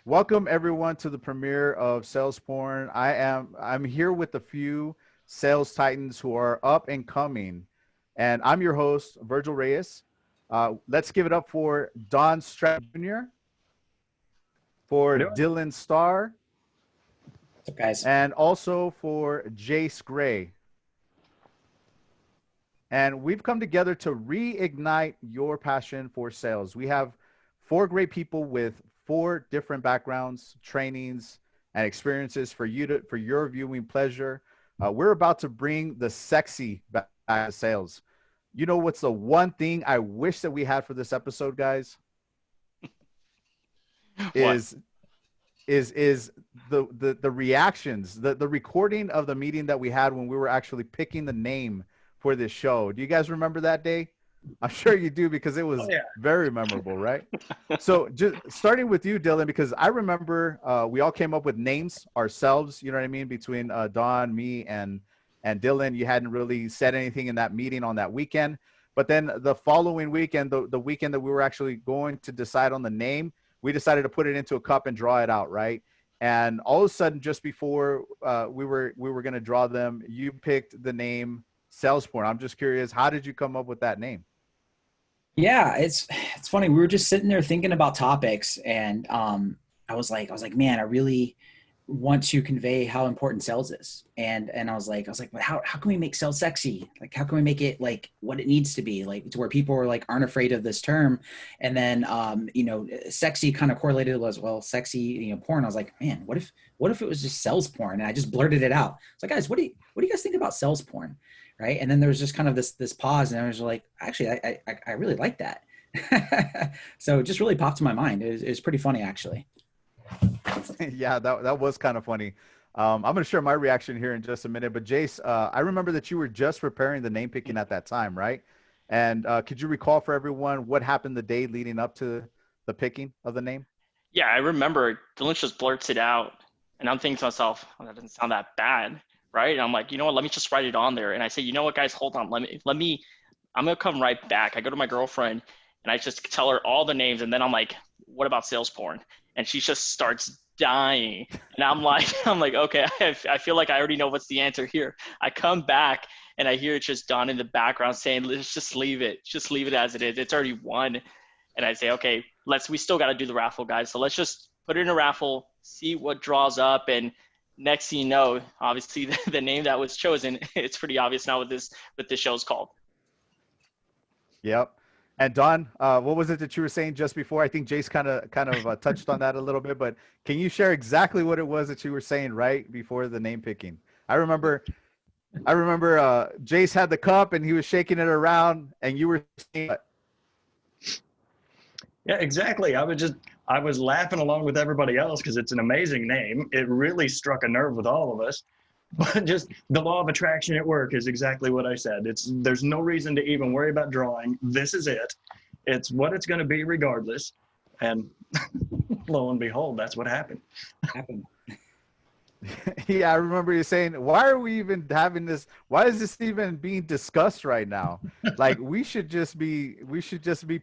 Welcome everyone to the premiere of Sales Porn. I'm here with a few sales titans who are up and coming, and I'm your host Virgil Reyes. Let's give it up for Don Stratton Jr., for Doing? Dylan Starr, What's up, guys? and also for Jace Gray. And we've come together to reignite your passion for sales. We have four great people with four different backgrounds, trainings, and experiences for your viewing pleasure. We're about to bring the sexy back to sales. You know what's the one thing I wish that we had for this episode, guys? What? Is the reactions, the recording of the meeting that we had when we were actually picking the name for this show. Do you guys remember that day? I'm sure you do because it was very memorable, right? So just starting with you, Dylan, because I remember we all came up with names ourselves, you know what I mean, between Don, me, and Dylan. You hadn't really said anything in that meeting on that weekend. But then the following weekend, the weekend that we were actually going to decide on the name, we decided to put it into a cup and draw it out, right? And all of a sudden, just before we were going to draw them, you picked the name Sales Porn. I'm just curious, how did you come up with that name? Yeah, it's funny. We were just sitting there thinking about topics, and I was like, man, I really want to convey how important sales is, and I was like, but how can we make sales sexy? Like, how can we make it like what it needs to be, like to where people are like aren't afraid of this term? And then sexy kind of correlated as well, sexy, porn. I was like, man, what if it was just sales porn? And I just blurted it out. It's like, guys, what do you guys think about sales porn? Right. And then there was just kind of this pause, and I was like, actually, I really like that. So it just really popped to my mind. It was pretty funny, actually. Yeah, that was kind of funny. I'm going to share my reaction here in just a minute. But Jace, I remember that you were just preparing the name picking at that time, right? And could you recall for everyone what happened the day leading up to the picking of the name? Yeah, I remember Dylan just blurts it out, and I'm thinking to myself, oh, that doesn't sound that bad, right? And I'm like, you know what? Let me just write it on there. And I say, you know what, guys, hold on. Let me. I'm gonna come right back. I go to my girlfriend, and I just tell her all the names, and then I'm like, what about sales porn? And she just starts dying, and I'm like, okay, I feel like I already know what's the answer here. I come back, and I hear it just Don in the background saying, let's just leave it as it is. It's already won. And I say, okay, we still got to do the raffle, guys. So let's just put it in a raffle, see what draws up. And next thing you know, obviously the name that was chosen, it's pretty obvious now what this show's called. Yep. And Don, what was it that you were saying just before? I think Jace kind of touched on that a little bit, but can you share exactly what it was that you were saying right before the name picking? I remember Jace had the cup and he was shaking it around, and you were saying, Yeah, exactly. I was laughing along with everybody else because it's an amazing name. It really struck a nerve with all of us. But just the law of attraction at work is exactly what I said. There's no reason to even worry about drawing. This is it. It's what it's going to be regardless. And lo and behold, that's what happened. yeah, I remember you saying, why are we even having this? Why is this even being discussed right now? Like we should just be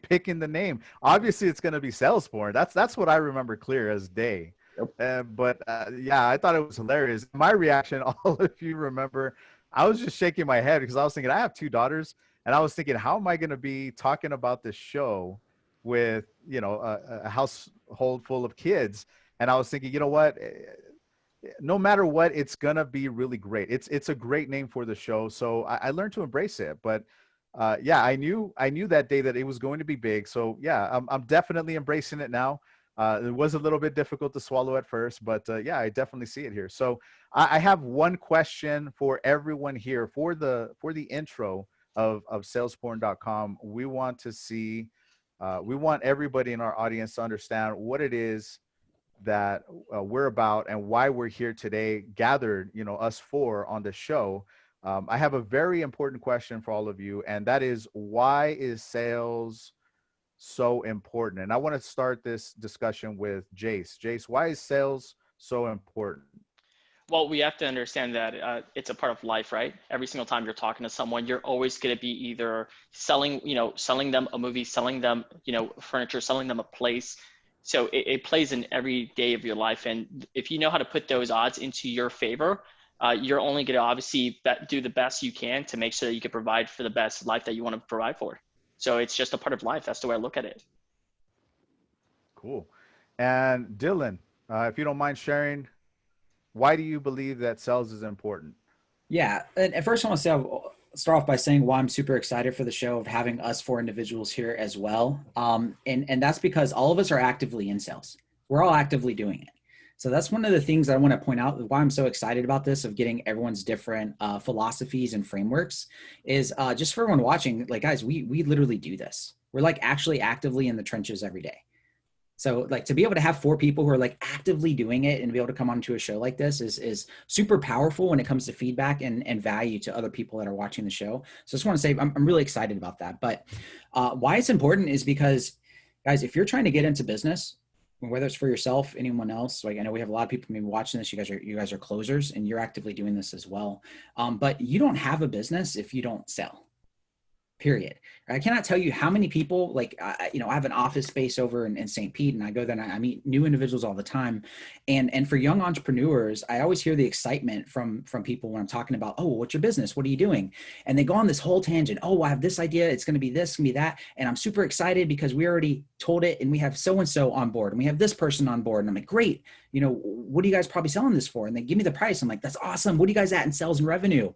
picking the name. Obviously it's going to be sales porn. That's what I remember clear as day. Yep. But yeah, I thought it was hilarious. My reaction, all of you remember, I was just shaking my head because I was thinking, I have two daughters, and I was thinking, how am I going to be talking about this show with, a household full of kids? And I was thinking, you know what? No matter what, it's going to be really great. It's a great name for the show. So I learned to embrace it. But yeah, I knew that day that it was going to be big. So yeah, I'm definitely embracing it now. It was a little bit difficult to swallow at first, but yeah, I definitely see it here. So I have one question for everyone here for the intro of salesporn.com. We want to see, we want everybody in our audience to understand what it is that we're about and why we're here today, gathered, us four on the show. I have a very important question for all of you, and that is, why is sales so important? And I want to start this discussion with Jace. Jace, why is sales so important? Well, we have to understand that it's a part of life, right? Every single time you're talking to someone, you're always going to be either selling them a movie, selling them, furniture, selling them a place. So it plays in every day of your life. And if you know how to put those odds into your favor, you're only going to obviously do the best you can to make sure that you can provide for the best life that you want to provide for. So it's just a part of life. That's the way I look at it. Cool. And Dylan, if you don't mind sharing, why do you believe that sales is important? Yeah, and at first I want to say I'll start off by saying why I'm super excited for the show of having us four individuals here as well. And that's because all of us are actively in sales. We're all actively doing it. So that's one of the things that I want to point out why I'm so excited about this of getting everyone's different philosophies and frameworks is just for everyone watching, like guys, we literally do this. We're like actually actively in the trenches every day. So like to be able to have four people who are like actively doing it and be able to come onto a show like this is super powerful when it comes to feedback and value to other people that are watching the show. So I just want to say I'm really excited about that. But why it's important is because, guys, if you're trying to get into business, whether it's for yourself, anyone else, like I know we have a lot of people maybe watching this. You guys are closers and you're actively doing this as well. But you don't have a business if you don't sell. Period. I cannot tell you how many people like, I have an office space over in St. Pete and I go there and I meet new individuals all the time. And for young entrepreneurs, I always hear the excitement from people when I'm talking about, oh, what's your business? What are you doing? And they go on this whole tangent. Oh, I have this idea. It's going to be this, it's going to be that. And I'm super excited because we already told it and we have so-and-so on board and we have this person on board. And I'm like, great. What are you guys probably selling this for? And they give me the price. I'm like, that's awesome. What are you guys at in sales and revenue?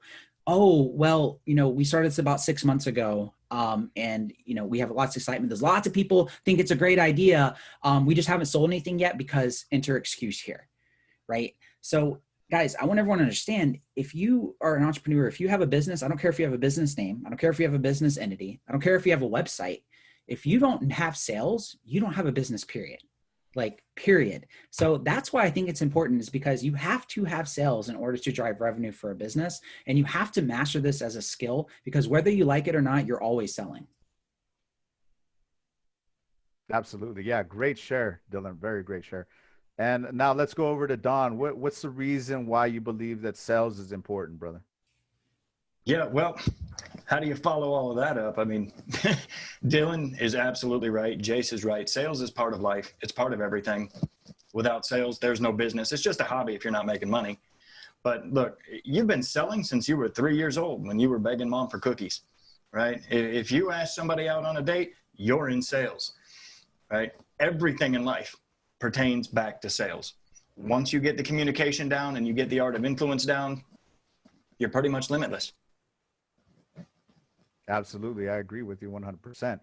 Oh, well, we started this about 6 months ago. And we have lots of excitement. There's lots of people think it's a great idea. We just haven't sold anything yet because enter excuse here. Right. So guys, I want everyone to understand if you are an entrepreneur, if you have a business, I don't care if you have a business name. I don't care if you have a business entity. I don't care if you have a website. If you don't have sales, you don't have a business, period. Like, period. So that's why I think it's important is because you have to have sales in order to drive revenue for a business. And you have to master this as a skill because whether you like it or not, you're always selling. Absolutely. Yeah. Great share, Dylan. Very great share. And now let's go over to Don. What's the reason why you believe that sales is important, brother? Yeah, well, how do you follow all of that up? I mean, Dylan is absolutely right. Jace is right. Sales is part of life. It's part of everything. Without sales, there's no business. It's just a hobby if you're not making money. But look, you've been selling since you were 3 years old when you were begging mom for cookies, right? If you ask somebody out on a date, you're in sales, right? Everything in life pertains back to sales. Once you get the communication down and you get the art of influence down, you're pretty much limitless. Absolutely. I agree with you 100%.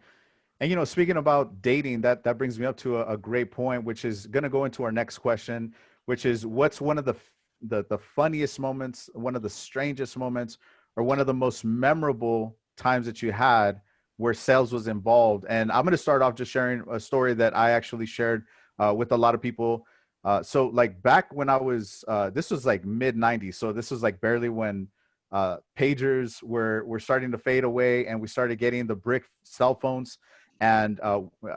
And, speaking about dating, that brings me up to a great point, which is going to go into our next question, which is what's one of the funniest moments, one of the strangest moments, or one of the most memorable times that you had where sales was involved? And I'm going to start off just sharing a story that I actually shared with a lot of people. So like back when I was, this was like mid 90s. So this was like barely when pagers were starting to fade away and we started getting the brick cell phones. And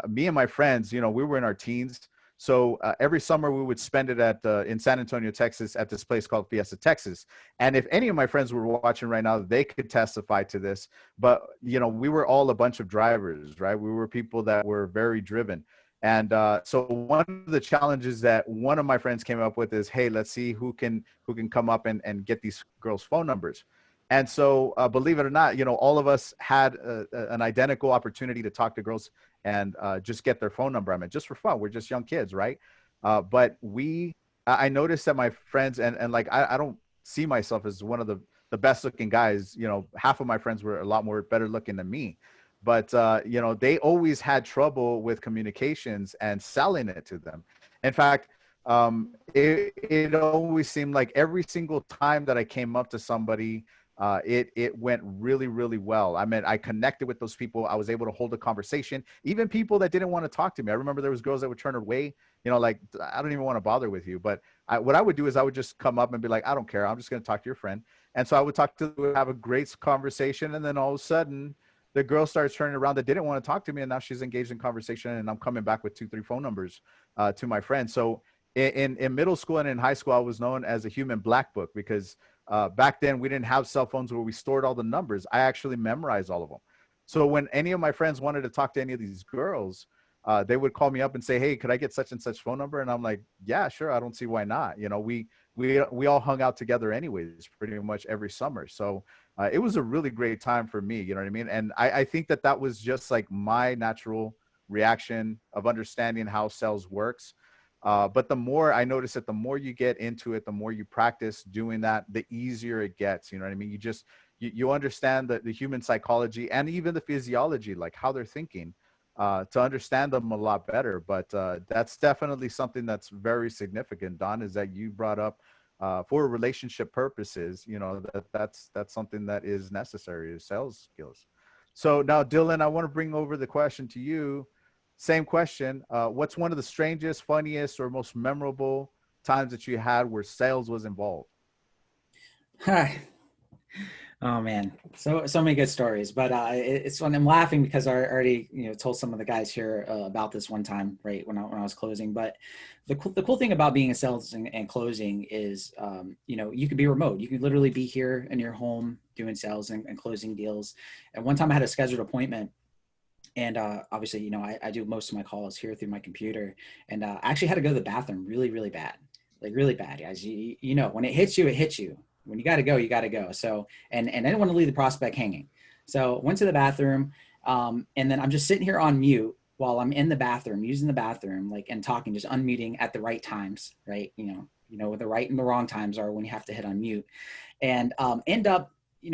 me and my friends, we were in our teens. So every summer we would spend it in San Antonio, Texas, at this place called Fiesta, Texas. And if any of my friends were watching right now, they could testify to this. But, we were all a bunch of drivers, right? We were people that were very driven. And so one of the challenges that one of my friends came up with is, hey, let's see who can come up and get these girls' phone numbers. And so believe it or not, all of us had an identical opportunity to talk to girls and just get their phone number. I mean, just for fun. We're just young kids, right? But I noticed that my friends and like, I don't see myself as one of the best looking guys. Half of my friends were a lot more better looking than me. But, they always had trouble with communications and selling it to them. In fact, it always seemed like every single time that I came up to somebody, it went really, really well. I mean, I connected with those people. I was able to hold a conversation, even people that didn't want to talk to me. I remember there was girls that would turn away, like, I don't even want to bother with you. But what I would do is I would just come up and be like, I don't care. I'm just going to talk to your friend. And so I would have a great conversation. And then all of a sudden, the girl starts turning around that didn't want to talk to me, and now she's engaged in conversation, and I'm coming back with 2-3 phone numbers to my friend. So in middle school and in high school, I was known as a human black book because back then we didn't have cell phones where we stored all the numbers. I actually memorized all of them. So when any of my friends wanted to talk to any of these girls, they would call me up and say, hey, could I get such and such phone number? And I'm like, yeah, sure. I don't see why not. You know, we all hung out together anyways, pretty much every summer. So it was a really great time for me. You know what I mean? And I think that was just like my natural reaction of understanding how sales works. But the more I notice that the more you get into it, the more you practice doing that, the easier it gets. You know what I mean? You understand the human psychology and even the physiology, like how they're thinking, to understand them a lot better. But that's definitely something that's very significant, Don, is that you brought up for relationship purposes, you know, that's something that is necessary, is sales skills. So now, Dylan, I want to bring over the question to you. Same question. What's one of the strangest, funniest, or most memorable times that you had where sales was involved? Oh man, so many good stories. But it's when I'm laughing because I already told some of the guys here about this one time, right when I was closing. But the cool thing about being a sales and closing is you could be remote. You can literally be here in your home doing sales and closing deals. And one time I had a scheduled appointment. And obviously, I do most of my calls here through my computer. And I actually had to go to the bathroom really, really bad. Like really bad, guys. You know, when it hits you, it hits you. When you got to go, you got to go. So, and I didn't want to leave the prospect hanging. So went to the bathroom. And then I'm just sitting here on mute while I'm in the bathroom, using the bathroom, like, and talking, just unmuting at the right times, right? You know, the right and the wrong times are when you have to hit unmute, and end up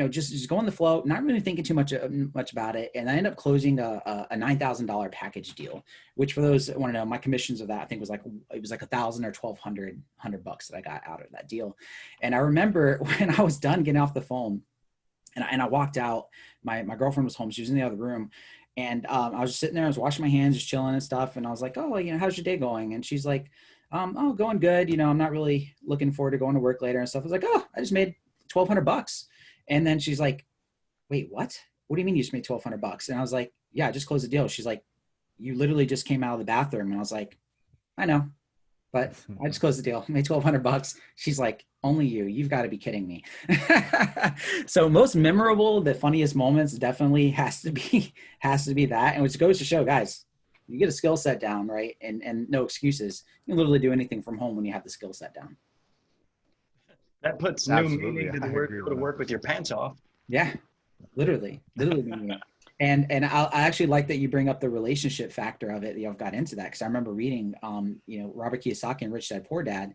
just going the flow, not really thinking too much about it. And I ended up closing a $9,000 package deal, which for those that want to know, my commissions of that, I think it was like $1,000 or $1,200 that I got out of that deal. And I remember when I was done getting off the phone and I walked out, my girlfriend was home. She was in the other room. And I was just sitting there, I was washing my hands, just chilling and stuff. And I was like, oh, how's your day going? And she's like, oh, going good. I'm not really looking forward to going to work later and stuff. I was like, oh, I just made $1,200. And then she's like, wait, what? What do you mean you just made $1,200? And I was like, yeah, I just closed the deal. She's like, you literally just came out of the bathroom. And I was like, I know, but I just closed the deal. I made $1,200. She's like, only you've got to be kidding me. So most memorable, the funniest moments definitely has to be that. And which goes to show, guys, you get a skill set down, right? And no excuses. You can literally do anything from home when you have the skill set down. That puts Absolutely. new meaning to the word go to work with your pants off. Yeah, literally. And I actually like that you bring up the relationship factor of it. I've got into that because I remember reading, Robert Kiyosaki and Rich Dad Poor Dad.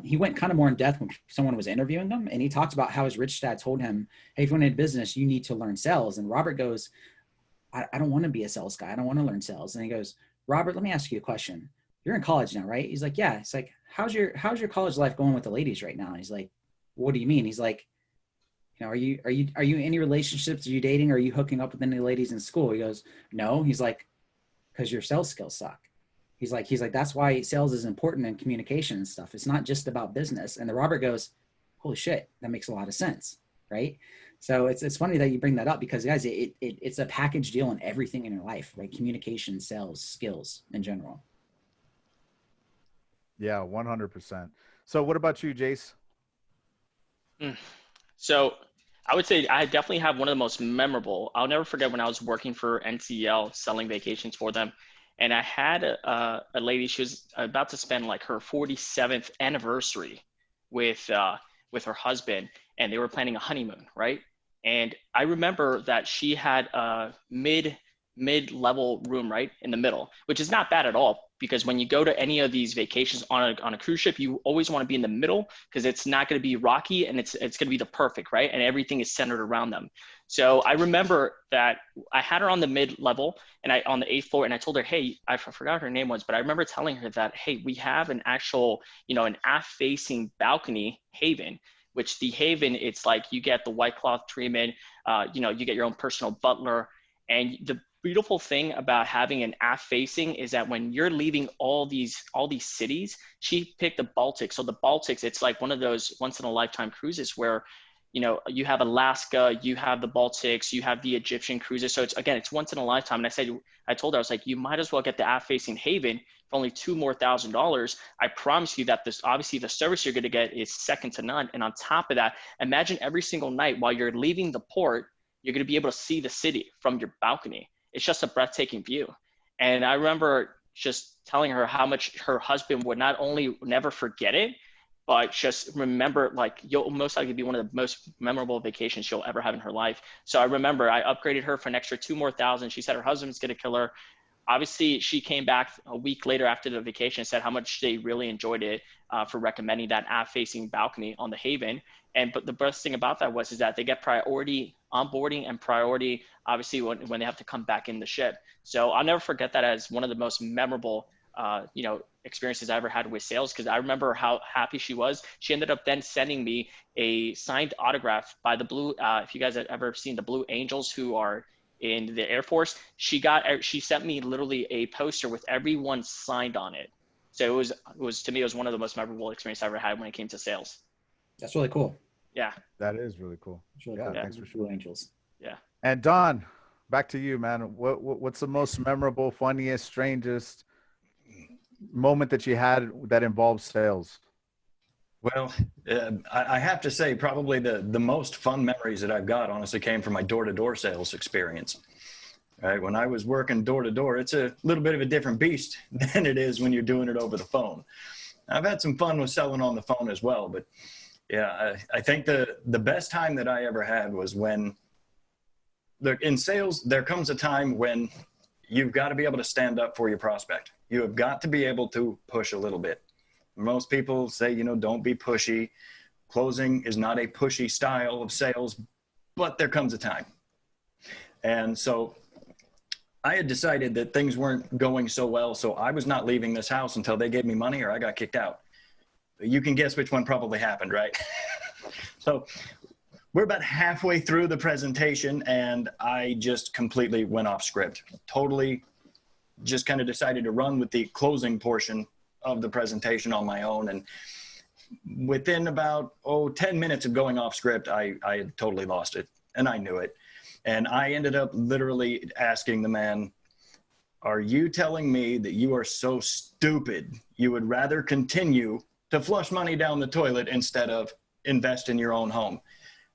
He went kind of more in depth when someone was interviewing him, and he talks about how his rich dad told him, hey, if you want to do business, you need to learn sales. And Robert goes, I don't want to be a sales guy. I don't want to learn sales. And he goes, Robert, let me ask you a question. You're in college now, right? He's like, yeah. It's like, how's your college life going with the ladies right now? And he's like, what do you mean? He's like, are you in any relationships? Are you dating? Are you hooking up with any ladies in school? He goes, no. He's like, because your sales skills suck. He's like, that's why sales is important in communication and stuff. It's not just about business. And the Robert goes, holy shit, that makes a lot of sense, right? So it's funny that you bring that up because, guys, it's a package deal in everything in your life, right? Communication, sales, skills in general. Yeah, 100%. So what about you, Jace? So I would say I definitely have one of the most memorable. I'll never forget when I was working for NCL selling vacations for them. And I had a lady, she was about to spend like her 47th anniversary with her husband, and they were planning a honeymoon, right? And I remember that she had a mid-level room right in the middle, which is not bad at all, because when you go to any of these vacations on a cruise ship, you always want to be in the middle because it's not going to be rocky and it's going to be the perfect, right? And everything is centered around them. So I remember that I had her on the mid-level and on the 8th floor, and I told her, hey, I forgot what her name was, but I remember telling her that, hey, we have an actual, an aft-facing balcony haven, which the haven, it's like you get the white cloth treatment, you get your own personal butler. And the beautiful thing about having an aft facing is that when you're leaving all these cities, she picked the Baltics. So the Baltics, it's like one of those once in a lifetime cruises where, you have Alaska, you have the Baltics, you have the Egyptian cruises. So it's once in a lifetime. And I told her, I was like, you might as well get the aft facing haven for only $2,000. I promise you that obviously the service you're going to get is second to none. And on top of that, imagine every single night while you're leaving the port, you're going to be able to see the city from your balcony. It's just a breathtaking view. And I remember just telling her how much her husband would not only never forget it, but just remember, like, you'll most likely be one of the most memorable vacations she'll ever have in her life. So I remember I upgraded her for an extra 2,000 more. She said her husband's going to kill her. Obviously, she came back a week later after the vacation and said how much they really enjoyed it, for recommending that aft-facing balcony on the Haven. And but the best thing about that is that they get priority onboarding and priority, obviously, when they have to come back in the ship. So I'll never forget that as one of the most memorable, experiences I ever had with sales, because I remember how happy she was. She ended up then sending me a signed autograph by the Blue. If you guys have ever seen the Blue Angels, who are in the Air Force, she sent me literally a poster with everyone signed on it. So it was to me, it was one of the most memorable experiences I ever had when it came to sales. That's really cool. Yeah. That is really cool. Really yeah, cool. thanks for Blue Angels. Yeah. And Don, back to you, man. What's the most memorable, funniest, strangest moment that you had that involves sales? Well, I have to say probably the most fun memories that I've got honestly came from my door-to-door sales experience. Right? When I was working door-to-door, it's a little bit of a different beast than it is when you're doing it over the phone. I've had some fun with selling on the phone as well, but yeah, I think the best time that I ever had was when, look, in sales, there comes a time when you've got to be able to stand up for your prospect. You have got to be able to push a little bit. Most people say, don't be pushy. Closing is not a pushy style of sales, but there comes a time. And so I had decided that things weren't going so well, so I was not leaving this house until they gave me money or I got kicked out. You can guess which one probably happened, right? So we're about halfway through the presentation and I just completely went off script. Totally just kind of decided to run with the closing portion of the presentation on my own. And within about 10 minutes of going off script, I had totally lost it and I knew it. And I ended up literally asking the man, are you telling me that you are so stupid you would rather continue to flush money down the toilet instead of invest in your own home?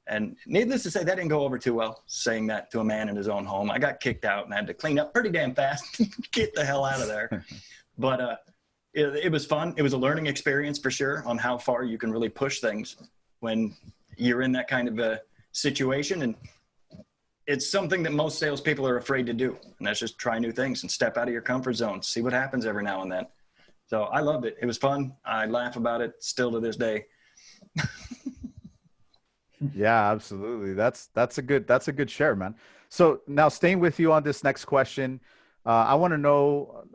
And needless to say, that didn't go over too well, saying that to a man in his own home. I got kicked out and had to clean up pretty damn fast, get the hell out of there. But it was fun. It was a learning experience for sure on how far you can really push things when you're in that kind of a situation. And it's something that most salespeople are afraid to do. And that's just try new things and step out of your comfort zone, see what happens every now and then. So I loved it. It was fun. I laugh about it still to this day. Yeah, absolutely. That's a good share, man. So now staying with you on this next question, I want to know,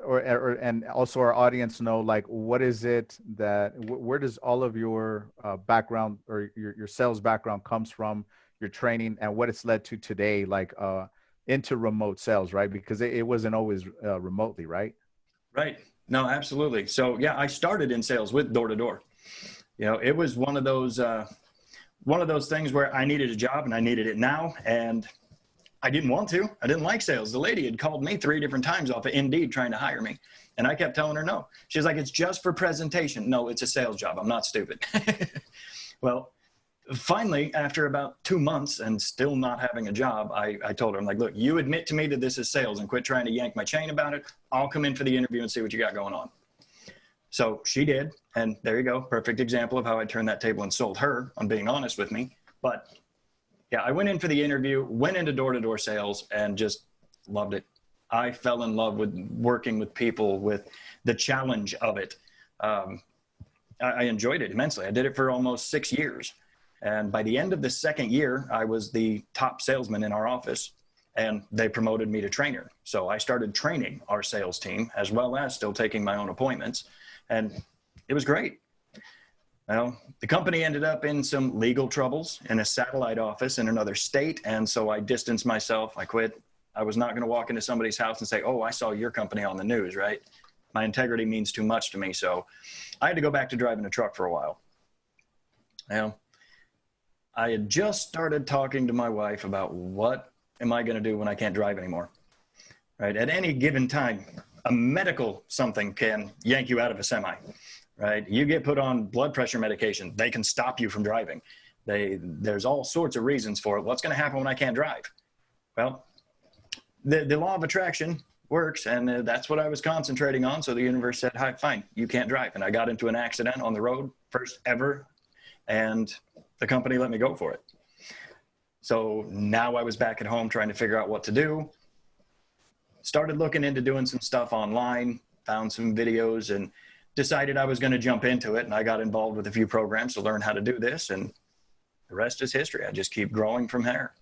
and also our audience know, like, what is it that, where does all of your background or your sales background comes from, your training, and what it's led to today, like into remote sales, right? Because it wasn't always remotely, right? Right. No, absolutely. So yeah, I started in sales with door to door. It was one of those things where I needed a job and I needed it now. And I didn't want to. I didn't like sales. The lady had called me 3 different times off of Indeed trying to hire me. And I kept telling her no. She's like, it's just for presentation. No, it's a sales job. I'm not stupid. Well, finally, after about 2 months and still not having a job, I told her, I'm like, look, you admit to me that this is sales and quit trying to yank my chain about it. I'll come in for the interview and see what you got going on. So she did. And there you go. Perfect example of how I turned that table and sold her on being honest with me. But yeah, I went in for the interview, went into door-to-door sales and just loved it. I fell in love with working with people, with the challenge of it. I enjoyed it immensely. I did it for almost 6 years. And by the end of the second year, I was the top salesman in our office and they promoted me to trainer. So I started training our sales team as well as still taking my own appointments. And it was great. Well, the company ended up in some legal troubles in a satellite office in another state. And so I distanced myself. I quit. I was not going to walk into somebody's house and say, oh, I saw your company on the news, right? My integrity means too much to me. So I had to go back to driving a truck for a while. Well, I had just started talking to my wife about what am I going to do when I can't drive anymore, right? At any given time, a medical something can yank you out of a semi. Right? You get put on blood pressure medication. They can stop you from driving. There's all sorts of reasons for it. What's going to happen when I can't drive? Well, the law of attraction works. And that's what I was concentrating on. So the universe said, hi, fine, you can't drive. And I got into an accident on the road, first ever. And the company let me go for it. So now I was back at home trying to figure out what to do. Started looking into doing some stuff online, found some videos, and decided I was going to jump into it. And I got involved with a few programs to learn how to do this. And the rest is history. I just keep growing from there.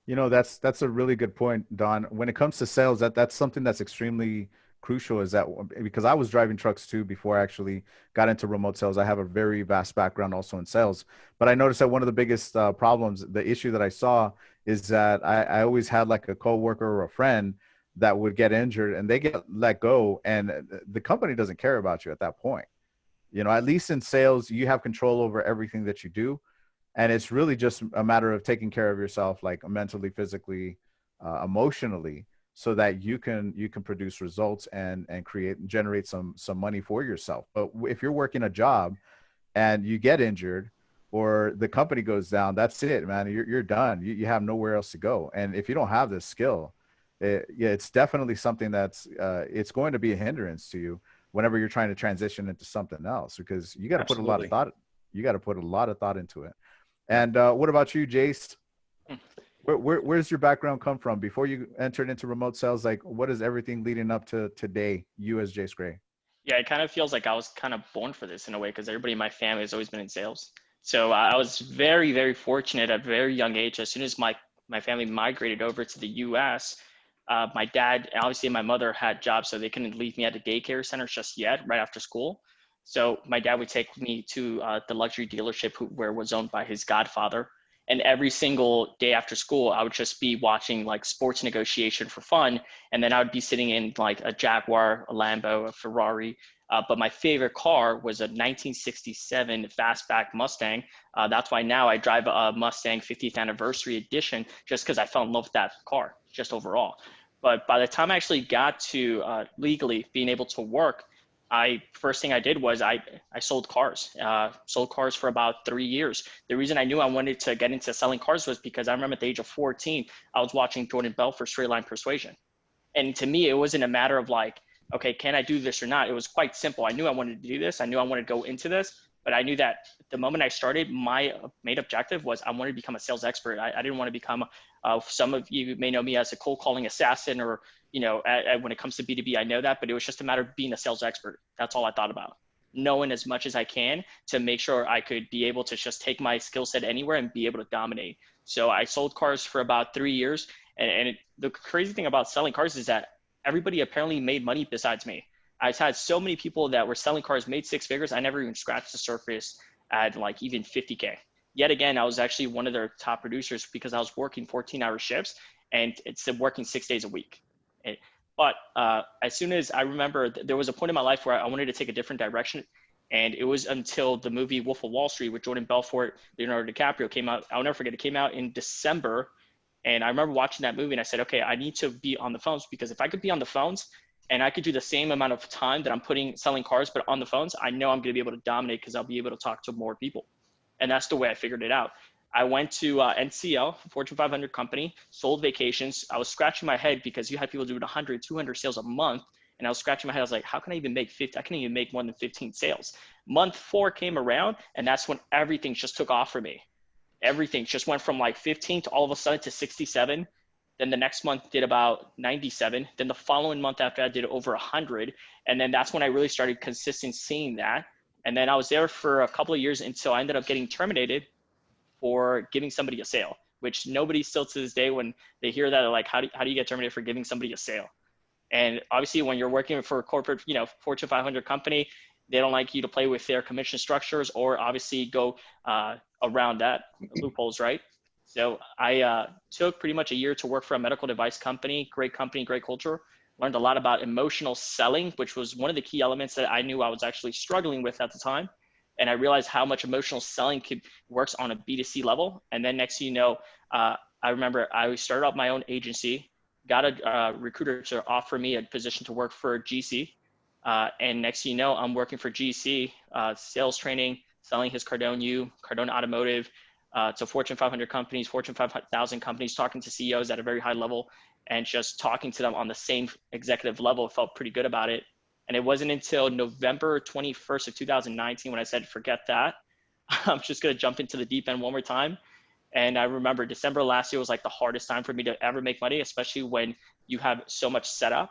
You know, that's a really good point, Don. When it comes to sales, that's something that's extremely crucial, is that because I was driving trucks too before I actually got into remote sales. I have a very vast background also in sales, but I noticed that one of the biggest problems, the issue that I saw, is that I always had like a coworker or a friend that would get injured and they get let go, and the company doesn't care about you at that point. You know, at least in sales, you have control over everything that you do. And it's really just a matter of taking care of yourself, like mentally, physically, emotionally, so that you can produce results and create and generate some money for yourself. But if you're working a job and you get injured or the company goes down, that's it, man. You're done. You have nowhere else to go. And if you don't have this skill, yeah, it's definitely something that's it's going to be a hindrance to you whenever you're trying to transition into something else, because you got to put a lot of thought. You got to put a lot of thought into it. And what about you, Jace? Where's your background come from before you entered into remote sales? Like, what is everything leading up to today, you as Jace Gray? Yeah, it kind of feels like I was kind of born for this in a way, because everybody in my family has always been in sales. So I was very, very fortunate at a very young age. As soon as my family migrated over to the U.S., my dad, obviously my mother had jobs, so they couldn't leave me at a daycare center just yet, right after school. So my dad would take me to the luxury dealership where it was owned by his godfather. And every single day after school, I would just be watching like sports negotiation for fun. And then I would be sitting in like a Jaguar, a Lambo, a Ferrari. But my favorite car was a 1967 fastback Mustang. That's why now I drive a Mustang 50th anniversary edition, just because I fell in love with that car, just overall. But by the time I actually got to legally being able to work, first thing I did was I sold cars. Sold cars for about 3 years. The reason I knew I wanted to get into selling cars was because I remember at the age of 14, I was watching Jordan Belfort Straight Line Persuasion. And to me, it wasn't a matter of like, okay, can I do this or not? It was quite simple. I knew I wanted to do this. I knew I wanted to go into this, but I knew that the moment I started, my main objective was I wanted to become a sales expert. I didn't want to become, some of you may know me as a cold calling assassin, or, you know, when it comes to B2B, I know that, but it was just a matter of being a sales expert. That's all I thought about. Knowing as much as I can to make sure I could be able to just take my skill set anywhere and be able to dominate. So I sold cars for about 3 years. And the crazy thing about selling cars is that everybody apparently made money besides me. I've had so many people that were selling cars, made six figures. I never even scratched the surface at like even 50K. Yet again, I was actually one of their top producers because I was working 14-hour shifts and it's working 6 days a week. But as soon as I remember, there was a point in my life where I wanted to take a different direction. And it was until the movie Wolf of Wall Street with Jordan Belfort, Leonardo DiCaprio came out. I'll never forget, it came out in December. And I remember watching that movie and I said, okay, I need to be on the phones, because if I could be on the phones and I could do the same amount of time that I'm putting selling cars, but on the phones, I know I'm going to be able to dominate because I'll be able to talk to more people. And that's the way I figured it out. I went to NCL, Fortune 500 company, sold vacations. I was scratching my head because you had people doing 100, 200 sales a month. And I was scratching my head. I was like, how can I even make 50? I can't even make more than 15 sales. Month 4 came around and that's when everything just took off for me. Everything just went from like 15 to all of a sudden to 67. Then the next month did about 97. Then the following month after I did over 100. And then that's when I really started consistent seeing that. And then I was there for a couple of years until I ended up getting terminated for giving somebody a sale, which nobody still to this day, when they hear that, they're like, how do you get terminated for giving somebody a sale? And obviously when you're working for a corporate, you know, Fortune 500 company, they don't like you to play with their commission structures or obviously go around that loopholes, right? So I took pretty much a year to work for a medical device company, great culture, learned a lot about emotional selling, which was one of the key elements that I knew I was actually struggling with at the time. And I realized how much emotional selling works on a B2C level. And then next thing you know, I remember I started up my own agency, got a recruiter to offer me a position to work for GC. And next thing you know, I'm working for GC, sales training, selling his Cardone U, Cardone Automotive, to Fortune 500 companies, Fortune 5,000 companies, talking to CEOs at a very high level, and just talking to them on the same executive level. Felt pretty good about it. And it wasn't until November 21st of 2019 when I said, forget that. I'm just going to jump into the deep end one more time. And I remember December last year was like the hardest time for me to ever make money, especially when you have so much setup.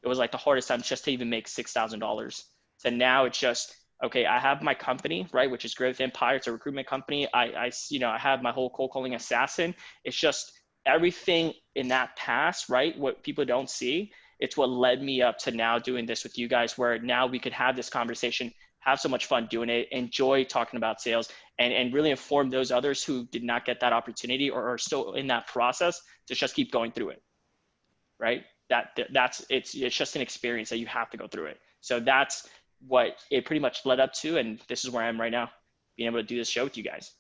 It was like the hardest time just to even make $6,000. So now it's just, okay, I have my company, right, which is Growth Empire. It's a recruitment company. I have my whole cold calling assassin. It's just everything in that past, right? What people don't see, it's what led me up to now doing this with you guys, where now we could have this conversation, have so much fun doing it, enjoy talking about sales, and really inform those others who did not get that opportunity or are still in that process to just keep going through it, right? It's just an experience that you have to go through it. So that's what it pretty much led up to, and this is where I am right now, being able to do this show with you guys.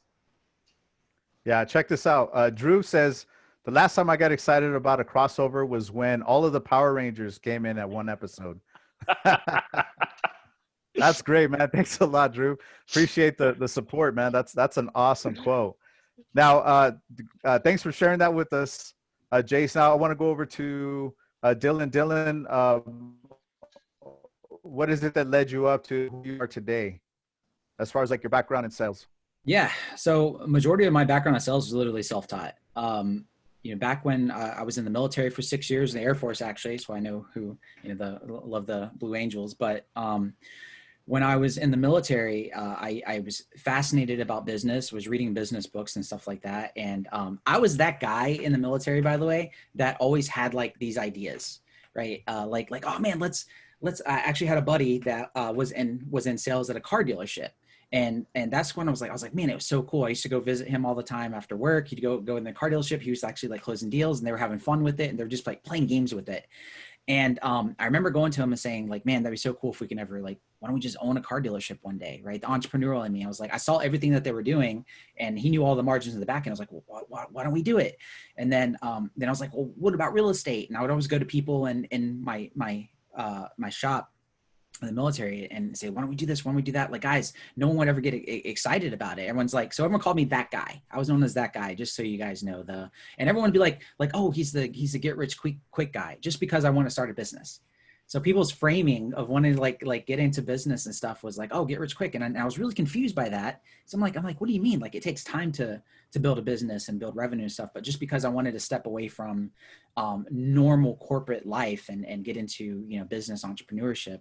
Yeah, check this out. Drew says, the last time I got excited about a crossover was when all of the Power Rangers came in at one episode. That's great, man. Thanks a lot, Drew. Appreciate the support, man. That's an awesome quote. Now, thanks for sharing that with us, Jace. Now I want to go over to Dylan. Dylan, what is it that led you up to who you are today, as far as like your background in sales? Yeah. So majority of my background in sales was literally self-taught. Back when I was in the military for 6 years, in the Air Force, actually, so I know who, love the Blue Angels. But when I was in the military, I was fascinated about business, was reading business books and stuff like that. And I was that guy in the military, by the way, that always had like these ideas, right? Like, oh man, let's, I actually had a buddy that was in sales at a car dealership. And that's when I was like, man, it was so cool. I used to go visit him all the time after work. He'd go in the car dealership. He was actually like closing deals, and they were having fun with it. And they're just like playing games with it. And I remember going to him and saying like, man, that'd be so cool if we can ever like, why don't we just own a car dealership one day, right? The entrepreneurial in me, I was like, I saw everything that they were doing, and he knew all the margins in the back end. I was like, well, why don't we do it? And then I was like, well, what about real estate? And I would always go to people in my shop in the military and say, why don't we do this? Why don't we do that? Like, guys, no one would ever get excited about it. Everyone's like, so everyone called me that guy. I was known as that guy, just so you guys know. And everyone would be like, oh, he's the get rich quick guy, just because I want to start a business. So people's framing of wanting to like get into business and stuff was like, oh, get rich quick. And I was really confused by that. So I'm like, what do you mean? Like, it takes time to build a business and build revenue and stuff. But just because I wanted to step away from normal corporate life and get into, business entrepreneurship,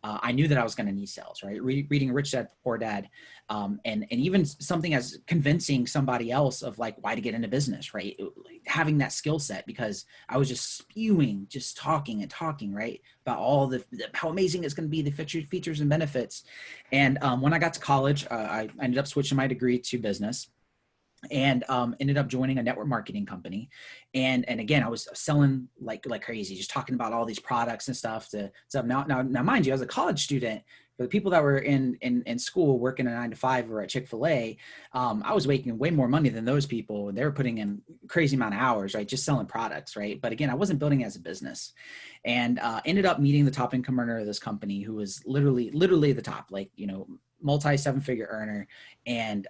I knew that I was going to need sales, right? Reading Rich Dad, Poor Dad, and even something as convincing somebody else of like why to get into business, right? Having that skill set, because I was just spewing, just talking and talking, right? About all how amazing it's going to be, the features and benefits. And when I got to college, I ended up switching my degree to business. And ended up joining a network marketing company. And again, I was selling like crazy, just talking about all these products and stuff now, mind you, I was a college student. For the people that were in school working a 9-to-5 or at Chick-fil-A, I was making way more money than those people. They were putting in crazy amount of hours, right? Just selling products, right? But again, I wasn't building it as a business. And ended up meeting the top income earner of this company, who was literally the top, multi 7-figure earner, and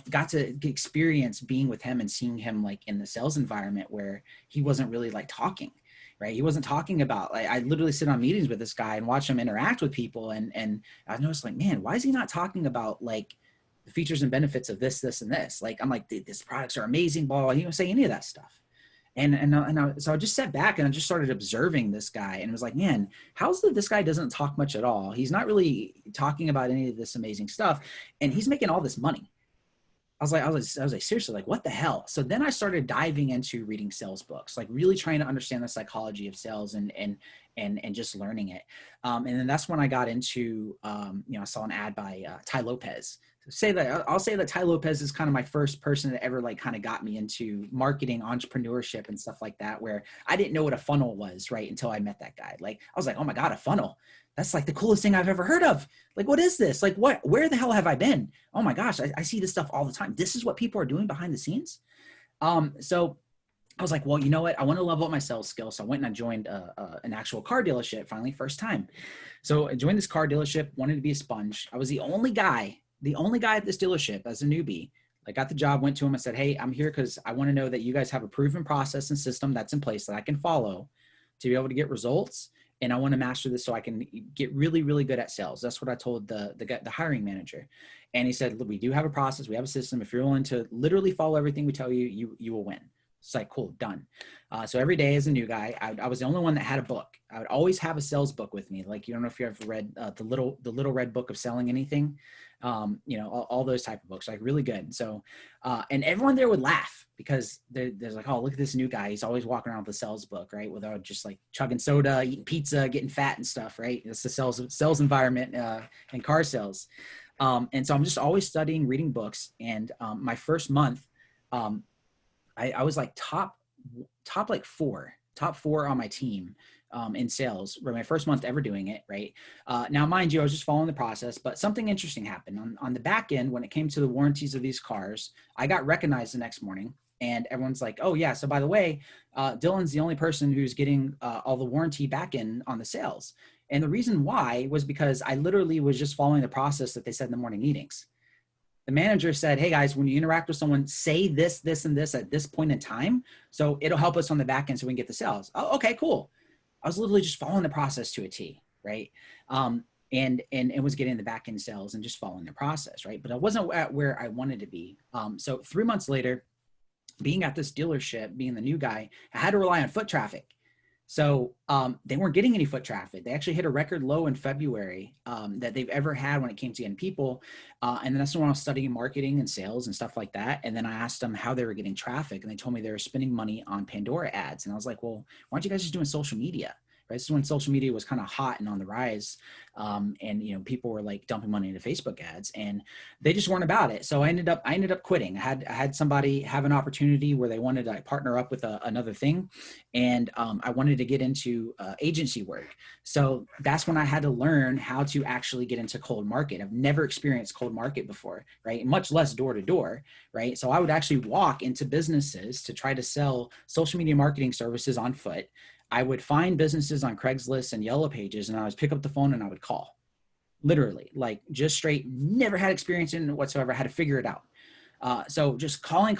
got to experience being with him and seeing him like in the sales environment where he wasn't really like talking, right? He wasn't talking about, like, I literally sit on meetings with this guy and watch him interact with people. And I noticed like, man, why is he not talking about like the features and benefits of this, and this? Like, I'm like, these products are amazing, blah, blah. He didn't say any of that stuff. So I just sat back and I just started observing this guy and was like, man, how's this guy doesn't talk much at all? He's not really talking about any of this amazing stuff, and he's making all this money. I was like, seriously, like, what the hell? So then I started diving into reading sales books, like really trying to understand the psychology of sales and just learning it. And then that's when I got into, I saw an ad by Tai Lopez. I'll say that Tai Lopez is kind of my first person that ever like kind of got me into marketing, entrepreneurship and stuff like that, where I didn't know what a funnel was, right, until I met that guy. Like, I was like, oh my God, a funnel. That's like the coolest thing I've ever heard of. Like, what is this? Like, where the hell have I been? Oh my gosh, I see this stuff all the time. This is what people are doing behind the scenes. So I was like, well, you know what? I want to level up my sales skills. So I went and I joined an actual car dealership, finally, first time. So I joined this car dealership, wanted to be a sponge. I was the only guy at this dealership as a newbie, I got the job, went to him. I said, hey, I'm here because I want to know that you guys have a proven process and system that's in place that I can follow to be able to get results. And I want to master this so I can get really, really good at sales. That's what I told the hiring manager. And he said, look, we do have a process. We have a system. If you're willing to literally follow everything we tell you, you will win. It's like, cool, done. So every day as a new guy, I was the only one that had a book. I would always have a sales book with me. Like, you don't know if you ever read the little red book of selling anything, all those type of books, like really good. So, and everyone there would laugh because there's like, oh, look at this new guy. He's always walking around with a sales book, right? Without just like chugging soda, eating pizza, getting fat and stuff, right? It's the sales environment and car sales. And so I'm just always studying, reading books. And my first month, I was like top four on my team in sales for my first month ever doing it. Right. Now, mind you, I was just following the process, but something interesting happened on the back end. When it came to the warranties of these cars, I got recognized the next morning and everyone's like, oh yeah. So by the way, Dylan's the only person who's getting all the warranty back end on the sales. And the reason why was because I literally was just following the process that they said in the morning meetings. The manager said, hey guys, when you interact with someone, say this, this, and this at this point in time. So it'll help us on the back end so we can get the sales. Oh, okay, cool. I was literally just following the process to a T, right? And it was getting the back end sales and just following the process, right? But I wasn't at where I wanted to be. So 3 months later, being at this dealership, being the new guy, I had to rely on foot traffic. So they weren't getting any foot traffic. They actually hit a record low in February that they've ever had when it came to getting people. And then that's when I was studying marketing and sales and stuff like that. And then I asked them how they were getting traffic. And they told me they were spending money on Pandora ads. And I was like, well, why aren't you guys just doing social media? Right. This is when social media was kind of hot and on the rise. And people were like dumping money into Facebook ads and they just weren't about it. So I ended up quitting. I had somebody have an opportunity where they wanted to partner up with another thing. And I wanted to get into agency work. So that's when I had to learn how to actually get into cold market. I've never experienced cold market before, right? Much less door to door, right? So I would actually walk into businesses to try to sell social media marketing services on foot. I would find businesses on Craigslist and Yellow Pages, and I would pick up the phone and I would call. Literally, like just straight, never had experience in it whatsoever, had to figure it out. So just calling,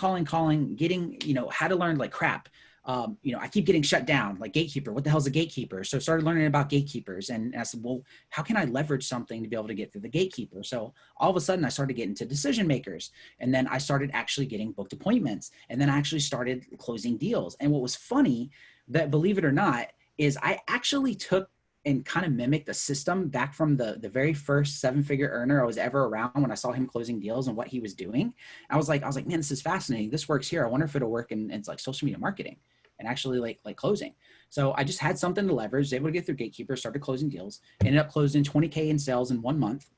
getting, how to learn like crap. I keep getting shut down, like gatekeeper. What the hell is a gatekeeper? So I started learning about gatekeepers and I said, well, how can I leverage something to be able to get through the gatekeeper? So all of a sudden I started getting to decision makers and then I started actually getting booked appointments and then I actually started closing deals. And what was funny that, believe it or not, is I actually took and kind of mimicked the system back from the very first 7-figure earner I was ever around when I saw him closing deals and what he was doing. I was like, man, this is fascinating. This works here. I wonder if it'll work in it's like social media marketing and actually like closing. So I just had something to leverage, was able to get through gatekeeper, started closing deals, ended up closing 20K in sales in 1 month.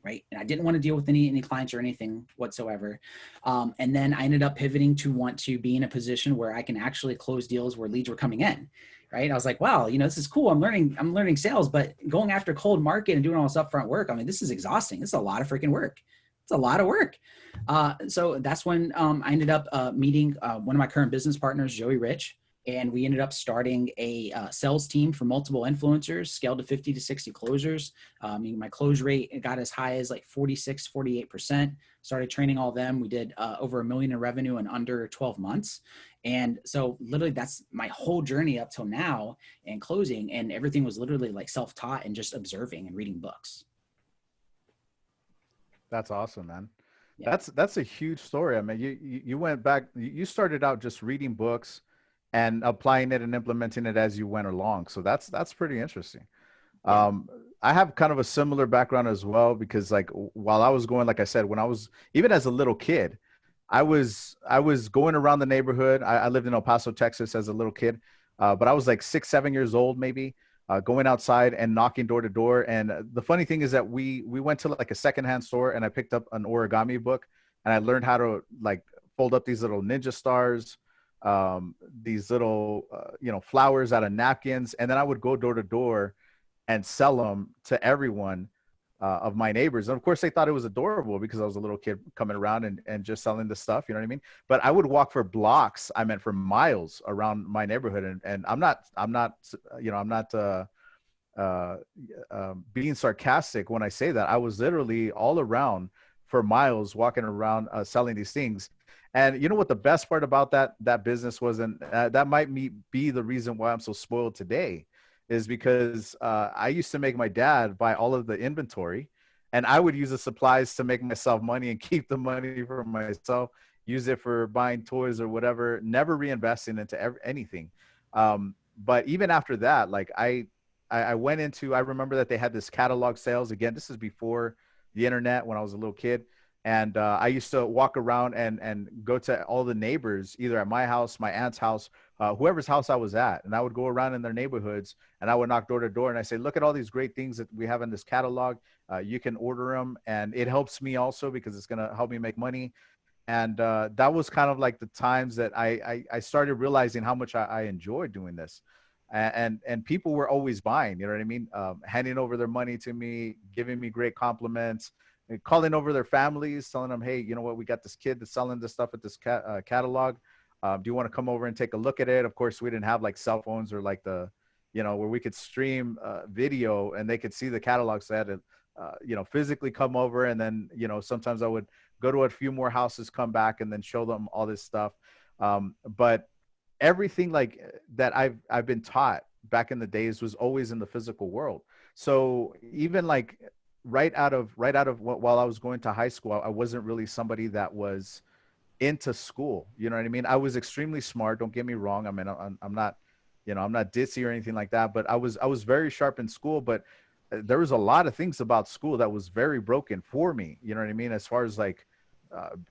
Right. And I didn't want to deal with any clients or anything whatsoever. And then I ended up pivoting to want to be in a position where I can actually close deals where leads were coming in. Right. I was like, wow, this is cool. I'm learning sales, but going after cold market and doing all this upfront work. I mean, this is exhausting. This is a lot of freaking work. It's a lot of work. So that's when I ended up meeting one of my current business partners, Joey Rich. And we ended up starting a sales team for multiple influencers, scaled to 50 to 60 closers. My close rate got as high as like 46, 48%. Started training all of them. We did over $1 million in revenue in under 12 months. And so literally that's my whole journey up till now and closing. And everything was literally like self-taught and just observing and reading books. That's awesome, man. Yeah. That's a huge story. I mean, you went back, you started out just reading books and applying it and implementing it as you went along. So that's pretty interesting. Yeah. I have kind of a similar background as well, because like while I was going, like I said, when I was, even as a little kid, I was going around the neighborhood. I lived in El Paso, Texas as a little kid, but I was like 6, 7 years old, maybe, going outside and knocking door to door. And the funny thing is that we went to like a secondhand store and I picked up an origami book and I learned how to like fold up these little ninja stars, these little, flowers out of napkins. And then I would go door to door and sell them to everyone of my neighbors. And of course they thought it was adorable because I was a little kid coming around and just selling the stuff, you know what I mean? But I would walk for blocks, for miles around my neighborhood. And I'm not being sarcastic when I say that. I was literally all around for miles walking around selling these things. And you know what the best part about that business was, and that might be the reason why I'm so spoiled today, is because I used to make my dad buy all of the inventory, and I would use the supplies to make myself money and keep the money for myself, use it for buying toys or whatever, never reinvesting into anything. But even after that, like I went into, I remember that they had this catalog sales. Again, this is before the internet, when I was a little kid. And I used to walk around and go to all the neighbors, either at my house, my aunt's house, whoever's house I was at. And I would go around in their neighborhoods and I would knock door to door and I say, look at all these great things that we have in this catalog. You can order them. And it helps me also because it's going to help me make money. And that was kind of like the times that I started realizing how much I enjoyed doing this. And people were always buying, you know what I mean? Handing over their money to me, giving me great compliments, calling over their families, telling them, hey, you know what, we got this kid that's selling this stuff at this catalog. Do you want to come over and take a look at it? Of course, we didn't have like cell phones or like the, you know, where we could stream video and they could see the catalog. So I had to, you know, physically come over. And then, you know, sometimes I would go to a few more houses, come back and then show them all this stuff. But everything like that I've been taught back in the days was always in the physical world. So even like right out of while I was going to high school, I wasn't really somebody that was into school. You know what I mean? I was extremely smart. Don't get me wrong. I mean, I'm not, you know, I'm not ditzy or anything like that, but I was very sharp in school, but there was a lot of things about school that was very broken for me. You know what I mean? As far as like,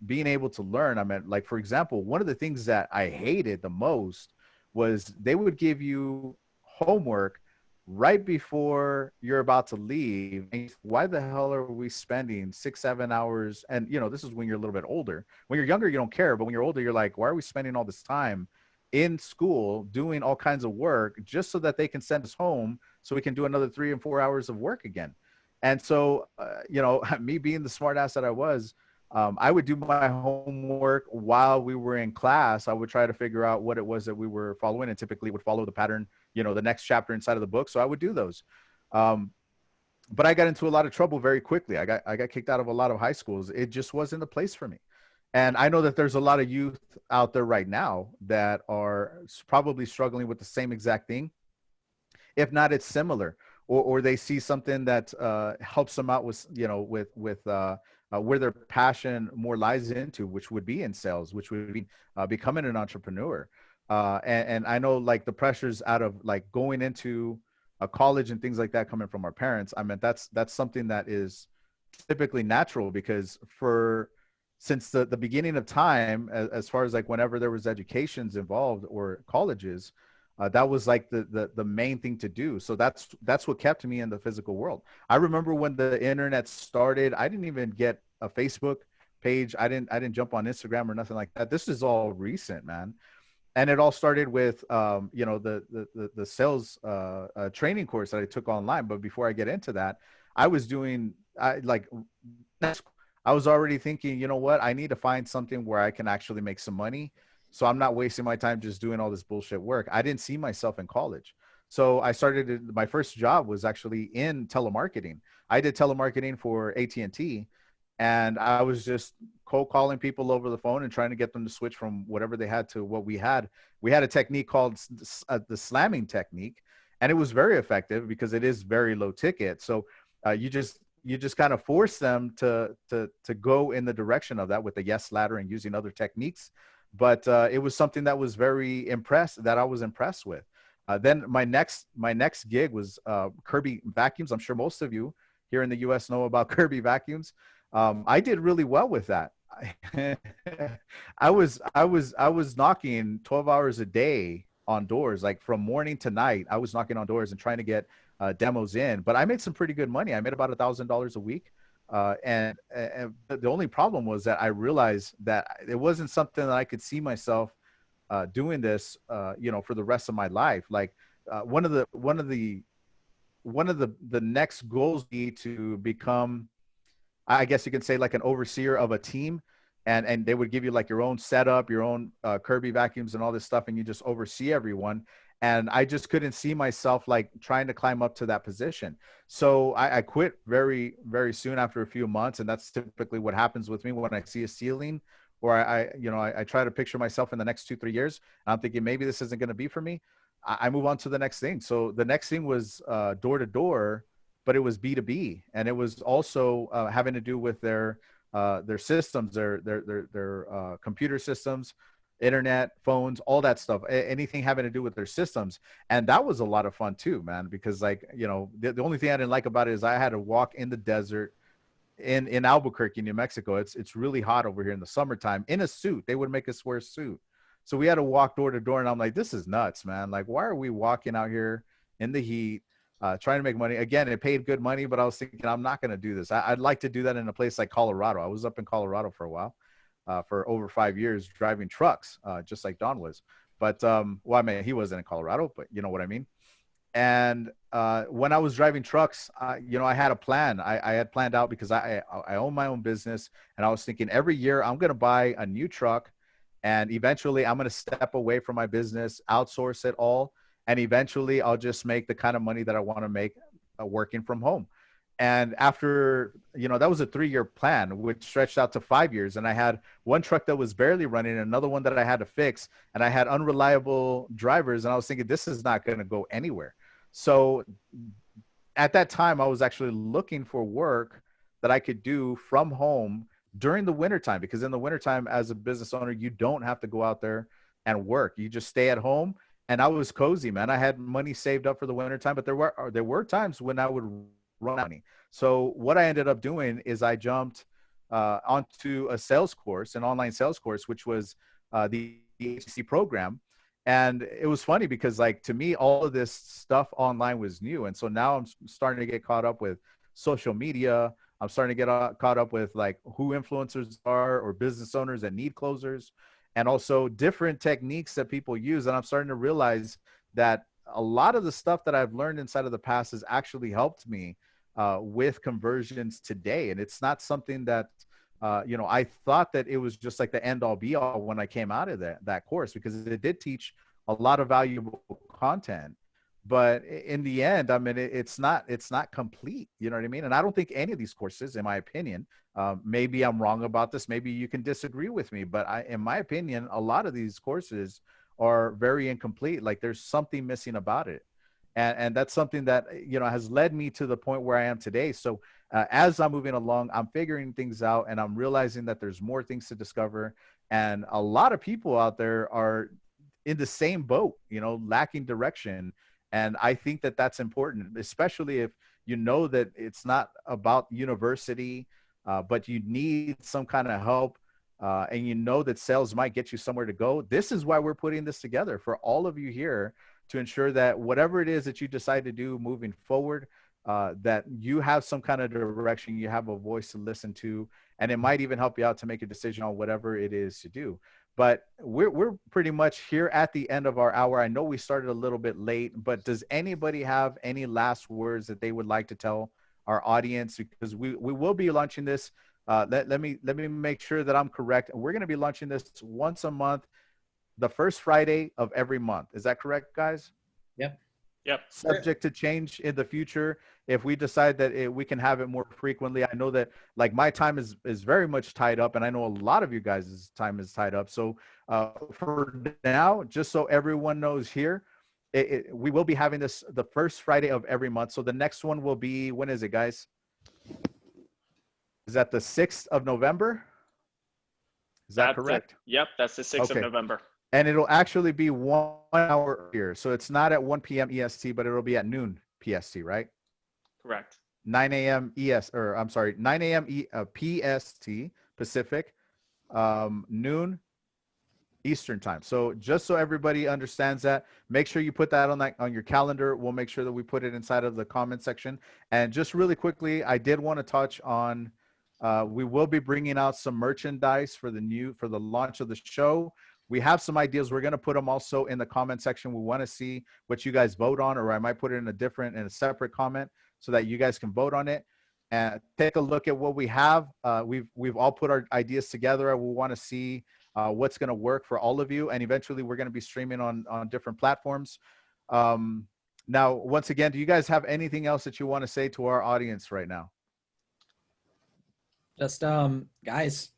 being able to learn. I mean, like, for example, one of the things that I hated the most was they would give you homework right before you're about to leave. And why the hell are we spending 6-7 hours? And, you know, this is when you're a little bit older. When you're younger, you don't care. But when you're older, you're like, why are we spending all this time in school doing all kinds of work just so that they can send us home so we can do another 3 and 4 hours of work again? And so, you know, me being the smart ass that I was, I would do my homework while we were in class. I would try to figure out what it was that we were following, and typically would follow the pattern, you know, the next chapter inside of the book. So I would do those. But I got into a lot of trouble very quickly. I got kicked out of a lot of high schools. It just wasn't the place for me. And I know that there's a lot of youth out there right now that are probably struggling with the same exact thing. If not, it's similar, or they see something that helps them out with, you know, with where their passion more lies into, which would be in sales, which would be becoming an entrepreneur. And I know like the pressures out of like going into a college and things like that coming from our parents. I mean, that's something that is typically natural because since the beginning of time, as far as like whenever there was educations involved or colleges, that was like the main thing to do. So that's what kept me in the physical world. I remember when the internet started, I didn't even get a Facebook page. I didn't jump on Instagram or nothing like that. This is all recent, man. And it all started with you know, the sales training course that I took online. But before I get into that, I was already thinking, you know what, I need to find something where I can actually make some money. So I'm not wasting my time just doing all this bullshit work. I didn't see myself in college. So I started, my first job was actually in telemarketing. I did telemarketing for AT&T, and I was just cold calling people over the phone and trying to get them to switch from whatever they had to what we had. We had a technique called the slamming technique, and it was very effective because it is very low ticket. So you just kind of force them to go in the direction of that with the yes ladder and using other techniques. But it was something that was I was impressed with. Then my next gig was Kirby vacuums. I'm sure most of you here in the US know about Kirby vacuums. I did really well with that. I was knocking 12 hours a day on doors, like from morning to night. I was knocking on doors and trying to get demos in, but I made some pretty good money. I made about $1,000 a week. And the only problem was that I realized that it wasn't something that I could see myself doing this, you know, for the rest of my life. Like one of the next goals be to become, I guess you can say, like an overseer of a team, and they would give you like your own setup, your own Kirby vacuums and all this stuff, and you just oversee everyone. And I just couldn't see myself like trying to climb up to that position. So I quit very, very soon after a few months. And that's typically what happens with me when I see a ceiling, or I try to picture myself in the next 2-3 years. And I'm thinking maybe this isn't going to be for me. I move on to the next thing. So the next thing was door to door, but it was B2B, and it was also having to do with their systems, their computer systems, internet, phones, all that stuff, anything having to do with their systems. And that was a lot of fun too, man, because like, the only thing I didn't like about it is I had to walk in the desert in Albuquerque, New Mexico. It's really hot over here in the summertime in a suit. They would make us wear a suit. So we had to walk door to door, and I'm like, this is nuts, man. Like, why are we walking out here in the heat, trying to make money? Again, it paid good money, but I was thinking, I'm not going to do this. I'd like to do that in a place like Colorado. I was up in Colorado for a while, for over 5 years, driving trucks, just like Don was. But, well, I mean, he wasn't in Colorado, but you know what I mean? And when I was driving trucks, I had a plan. I had planned out because I own my own business, and I was thinking every year I'm going to buy a new truck, and eventually I'm going to step away from my business, outsource it all, and eventually I'll just make the kind of money that I want to make working from home. And after, that was a 3-year plan, which stretched out to 5 years. And I had one truck that was barely running, and another one that I had to fix. And I had unreliable drivers. And I was thinking, this is not going to go anywhere. So at that time, I was actually looking for work that I could do from home during the wintertime, because in the wintertime, as a business owner, you don't have to go out there and work. You just stay at home. And I was cozy, man. I had money saved up for the wintertime, but there were times when I would run out of money. So what I ended up doing is I jumped onto a sales course, an online sales course, which was the HC program. And it was funny because, like, to me, all of this stuff online was new. And so now I'm starting to get caught up with social media. I'm starting to get caught up with like who influencers are, or business owners that need closers, and also different techniques that people use. And I'm starting to realize that a lot of the stuff that I've learned inside of the past has actually helped me with conversions today. And it's not something that, I thought that it was just like the end all be all when I came out of that course, because it did teach a lot of valuable content. But in the end, I mean, it's not complete. You know what I mean? And I don't think any of these courses, in my opinion, maybe I'm wrong about this. Maybe you can disagree with me, but in my opinion, a lot of these courses are very incomplete. Like there's something missing about it. And that's something that, has led me to the point where I am today. So as I'm moving along, I'm figuring things out, and I'm realizing that there's more things to discover. And a lot of people out there are in the same boat, lacking direction. And I think that that's important, especially if you know that it's not about university, but you need some kind of help, and you know that sales might get you somewhere to go. This is why we're putting this together for all of you here, to ensure that whatever it is that you decide to do moving forward, that you have some kind of direction, you have a voice to listen to, and it might even help you out to make a decision on whatever it is to do. But we're pretty much here at the end of our hour. I know we started a little bit late, but does anybody have any last words that they would like to tell our audience? Because we will be launching this. Let me make sure that I'm correct. We're going to be launching this once a month, the first Friday of every month. Is that correct, guys? Yep. Subject to change in the future if we decide that we can have it more frequently. I know that like my time is very much tied up, and I know a lot of you guys' time is tied up. So for now, just so everyone knows here, we will be having this the first Friday of every month. So the next one will be, when is it, guys? Is that the 6th of November? Is that correct? Yep, that's the 6th of November. And it'll actually be 1 hour earlier. So it's not at 1 p.m. EST, but it'll be at noon PST, right? Correct. 9 a.m. PST, Pacific, noon Eastern time. So just so everybody understands that, make sure you put that on your calendar. We'll make sure that we put it inside of the comment section. And just really quickly, I did want to touch on, we will be bringing out some merchandise for the launch of the show. We have some ideas. We're going to put them also in the comment section. We want to see what you guys vote on, or I might put it in a separate comment so that you guys can vote on it and take a look at what we have. We've all put our ideas together. We want to see what's going to work for all of you. And eventually we're going to be streaming on different platforms. Now, once again, do you guys have anything else that you want to say to our audience right now? Just guys,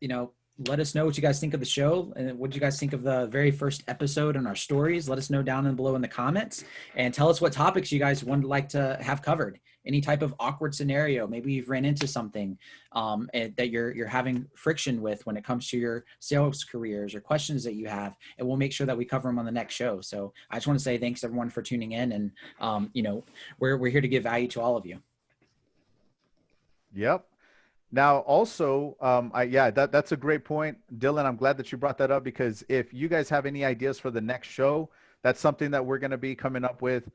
let us know what you guys think of the show, and what you guys think of the very first episode and our stories. Let us know down and below in the comments, and tell us what topics you guys would like to have covered. Any type of awkward scenario, maybe you've ran into something that you're having friction with when it comes to your sales careers, or questions that you have, and we'll make sure that we cover them on the next show. So I just want to say thanks everyone for tuning in, and we're here to give value to all of you. Yep. Now, also, that's a great point, Dylan. I'm glad that you brought that up, because if you guys have any ideas for the next show, that's something that we're going to be coming up with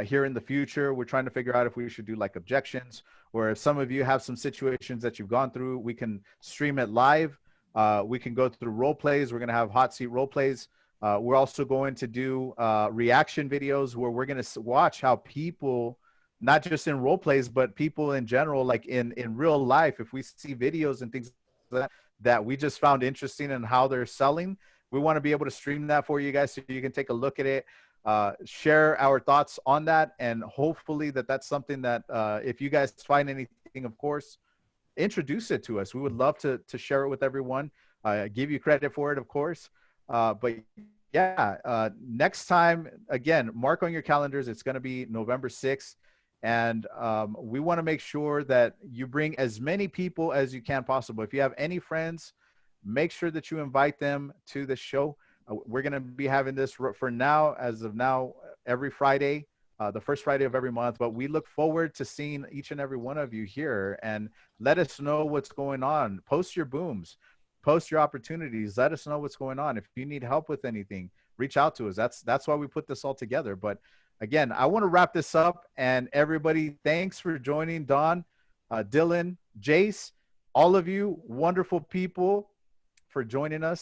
here in the future. We're trying to figure out if we should do like objections, or if some of you have some situations that you've gone through, we can stream it live. We can go through role plays. We're going to have hot seat role plays. We're also going to do reaction videos where we're going to watch how people, not just in role plays, but people in general, like in real life, if we see videos and things that we just found interesting and how they're selling, we want to be able to stream that for you guys so you can take a look at it, share our thoughts on that, and hopefully that's something that if you guys find anything, of course, introduce it to us. We would love to share it with everyone, give you credit for it, of course. But yeah, next time, again, mark on your calendars, it's going to be November 6th. And we want to make sure that you bring as many people as you can possible. If you have any friends, make sure that you invite them to the show. We're going to be having this for now, as of now, every Friday, the first Friday of every month. But we look forward to seeing each and every one of you here, and let us know what's going on. Post your booms, post your opportunities. Let us know what's going on. If you need help with anything, reach out to us. That's why we put this all together. But again, I want to wrap this up, and everybody, thanks for joining. Don, Dylan, Jace, all of you wonderful people for joining us.